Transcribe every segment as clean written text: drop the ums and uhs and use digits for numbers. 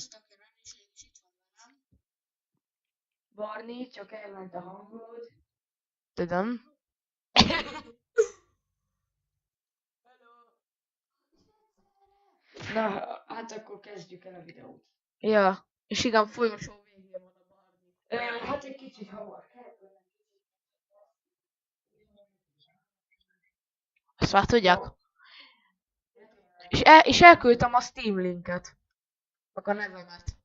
Sziasztok, én is itt van velem. Barni, csak elment a hangod. Tudom. Na, hát akkor kezdjük el a videót. Ja, és igen, folyosó végén van a Barni. Hát egy kicsit hamar kell. Ezt már tudják. És elküldtem a Steam linket. Meg a nevemet.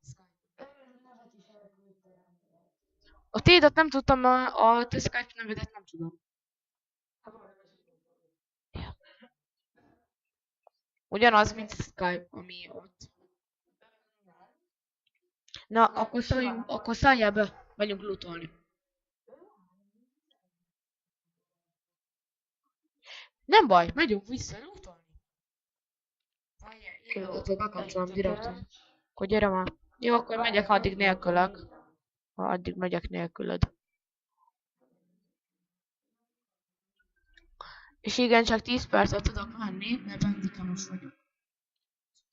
A tiédet nem tudtam, a te Skype nevedet nem tudom. Ugyanaz, mint a Skype, ami ott. Na, akkor szálljál be, megyünk lootolni. Nem baj, megyünk vissza lootolni. Jó, akkor bekapcsolom direkt. Akkor gyere már. Jó, akkor megyek addig nélkülök. Ha addig megyek nélkülöd. És igen, csak 10 percet tudok menni, mert bandikamos vagyok.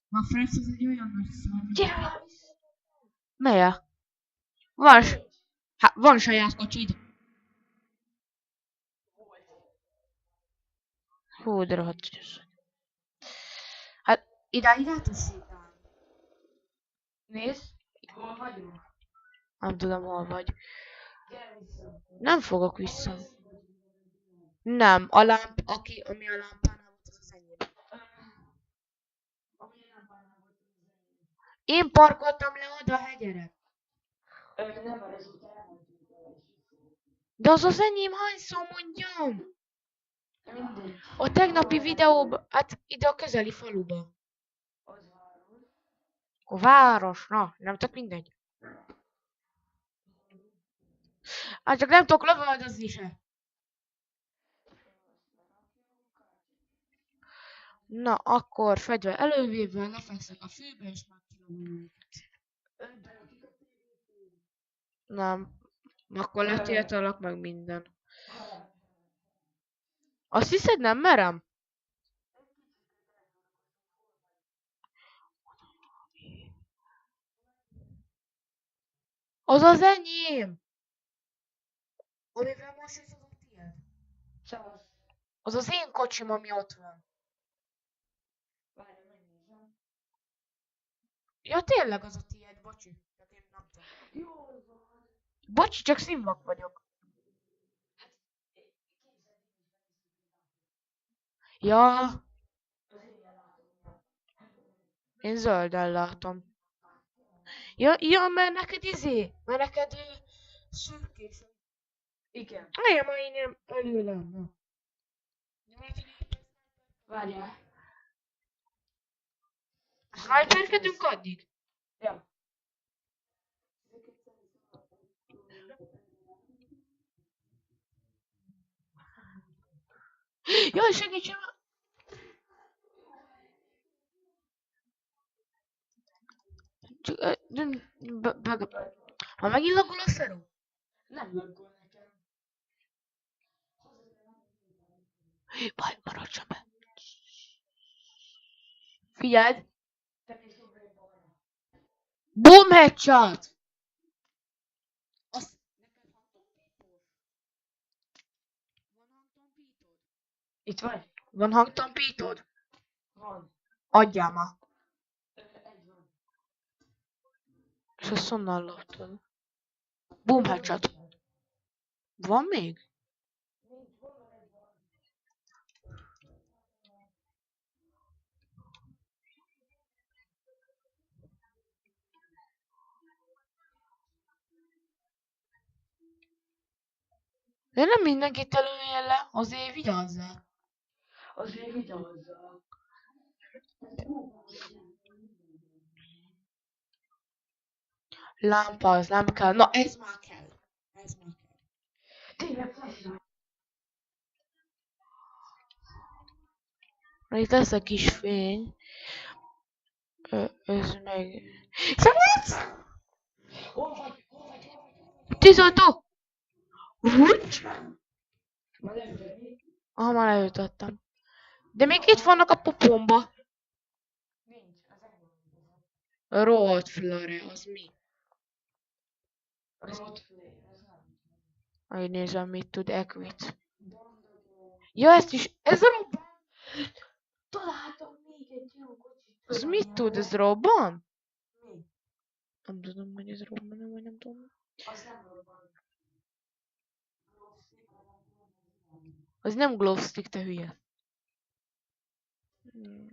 Ma Fresh az egy olyan nagy szám. Gyere! Melye? Van saját kocsid. Hú, de rohadt ügyes. Hát, idáig át is sétálni. Nézd. Hol vagyunk? Nem tudom, hol vagy. Gyere vissza. Nem fogok vissza. Nem, ami a lámpánál volt, az az enyém. Én parkoltam le oda a hegyere. Nem, mert ezután elmentünk vele. De az az enyém, hányszor mondjam? Mindegy. A tegnapi videóban, hát ide a közeli faluba. Az város. A város, na, nem tök mindegy. Hát csak nem tudok lövöldözni se. Na, akkor fegyver elővéve lefekszek a fűbe, és megkilövöm őket. Nem. Akkor letiltalak meg minden. Azt hiszed, nem merem? Az az enyém! Amivel most ez az a tiéd. Szevasz. Az az én kocsim, ami ott van. Várj, megnézem. Ja, tényleg az a tiéd, bocsi. Csak én nem tudom. Jól van. Bocsi, csak színvak vagyok. Ja, én zölden látom. Ja, mert neked mert neked szürkés. Igen. Olyan, ma én előlem. Na. Várjál. Sniperkedünk addig? Ja. Jaj, segítsen! Ha megint lagol a szarú? Nem laggol nekem. Baj, maradj be. Figyeld! Te mész jobbra balra. Boom headshot! Azt neked hangtompítós? Van hangtompítód? Itt vagy? Van hangtompítód? Van. Adjál már. Egy van. És azt honnan loptad? Boom headshot. Van még? Nincs, hol van egy van? De nem mindenkit előjel le, azért vigyázzál. Azért vigyázzak. Lámpa, az nem kell. Na, ez már kell. Ez már kell. Tényleg flashlight. Na, itt lesz egy kis fény. Ez meg... Segítsz! Hol vagy? Hol vagy? Hol vagy? 15! Úgy? Már leütöd mi? Aha, már leütöttem. De még itt vannak a popomba. Nincs, az enyém. Road Flare, az mi? Road flare, ez nem. Ahogy nézem, mit tud Equit. Ja, ez robban! Találtam még egy jó kocsit. Az mit tud, ez robban? Mi? Nem tudom, hogy ez robban, vagy nem tudom. Az nem robban. Az nem glowstick, te hülye.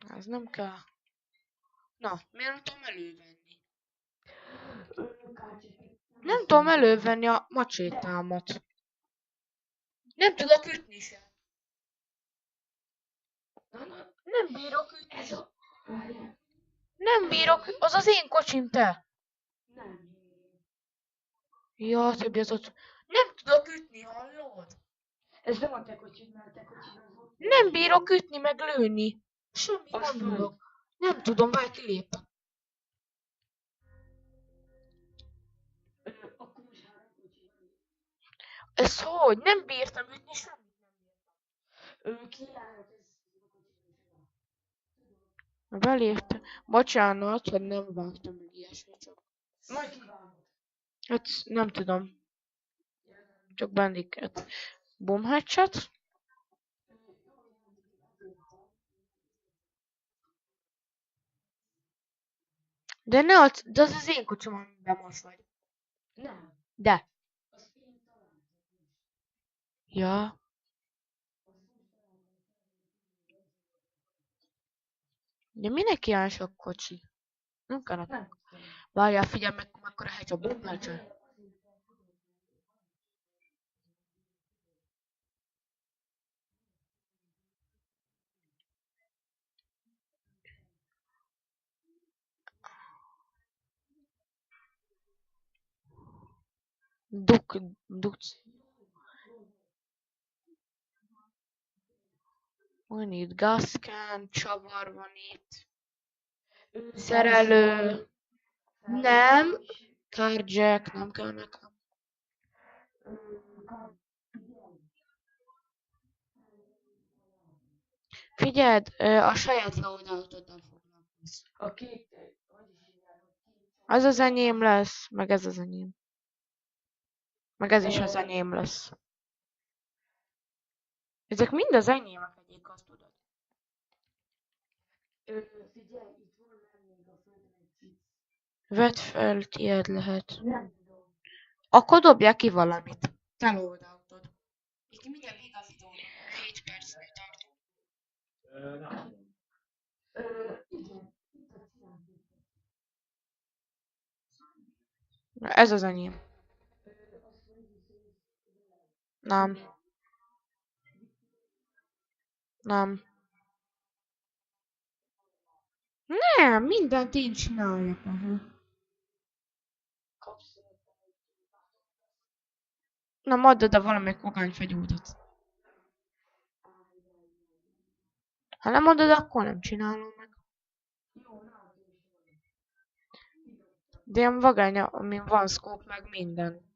Ez nem kell. Na, miért nem tudom elővenni? Nem tudom elővenni a macsétámat. Nem tudok ütni sem. Nem bírok ütni. Ez a... Várjál. Nem bírok, az az én kocsim, te. Nem. Ja, többi az ott. Nem tudok ütni, hallod? Ez nem a te kocsid, mert a te kocsid az ott. Nem bírok ütni, meg lőni. Semmit Az nem föld. bírok. Nem tudom, várj, kilépek. Akkor most 3 kocsi van. Ez hogy? Nem bírtam ütni, semmit nem bírtam. Kiállt ez a kocsi. Beléptem. Bocsánat, hogy nem vágtam meg ilyesmi, csak. Majd kivágod. Hát nem tudom. Csak bendiket. Boom headshot. De ne az, de az az én kocsim, amiben most vagy. Nem. De. Az én találtam. Ja. De minek ilyen sok kocsi? Nem kell nekem. Nem. Várjál, figyelj meg, mekkora hegy a boom headshot. Duc. Van itt gazcan, csavar van itt. Szerelő. Nem. Carjack, nem kell nekem. Figyeld, a saját loadoutoddal foglalkozz. A két... Hogy is hívják? Az az enyém lesz, meg ez az enyém. Meg ez is az enyém lesz. Ezek mind az enyémek egyik, azt tudod. Figyelj, itt van még a földön egy cic. Vedd fel, tiéd lehet. Nem tudom. Akkor dobják ki valamit. Te loadoutod. Itt minden igazítónak 7 percnél tartunk. Igen. Itt a ciánkét. Na, ez az enyém. Nem. Nem. Nem, mindent én csináljak. Nem, add oda valamelyik magányfegyúdat. Ha nem adod, akkor nem csinálom meg. De ilyen vagány, amin van scope, meg minden.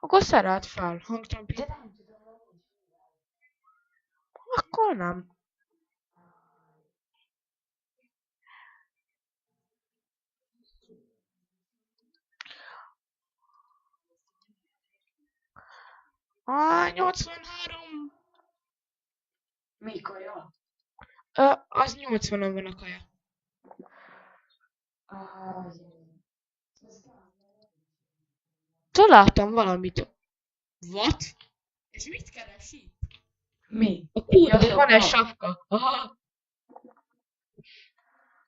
Akkor szerelt fel, hangtempét. Akkor nem. Ah, 83. Mi kaja? Az 80-on van a kaja. Találtam valamit. What? És mit keresi? Mi? A kútban Ja, van egy sapka. sapka. Aha.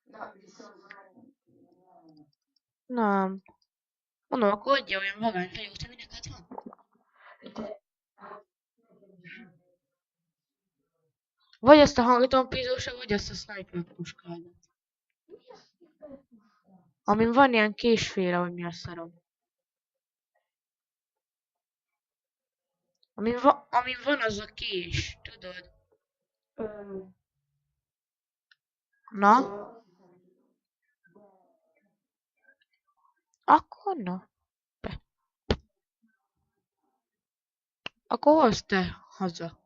Na, viszont... Nem. Mondom, akkor adja olyan vagányhajót, ami neked van. De... Vagy ezt a hangtompítósa, vagy ezt a sniper puskádat. Amin van ilyen késféle, hogy mi a szarom. Amin van az a kés, tudod? Na? Akkor na. Be. Akkor hozd te haza.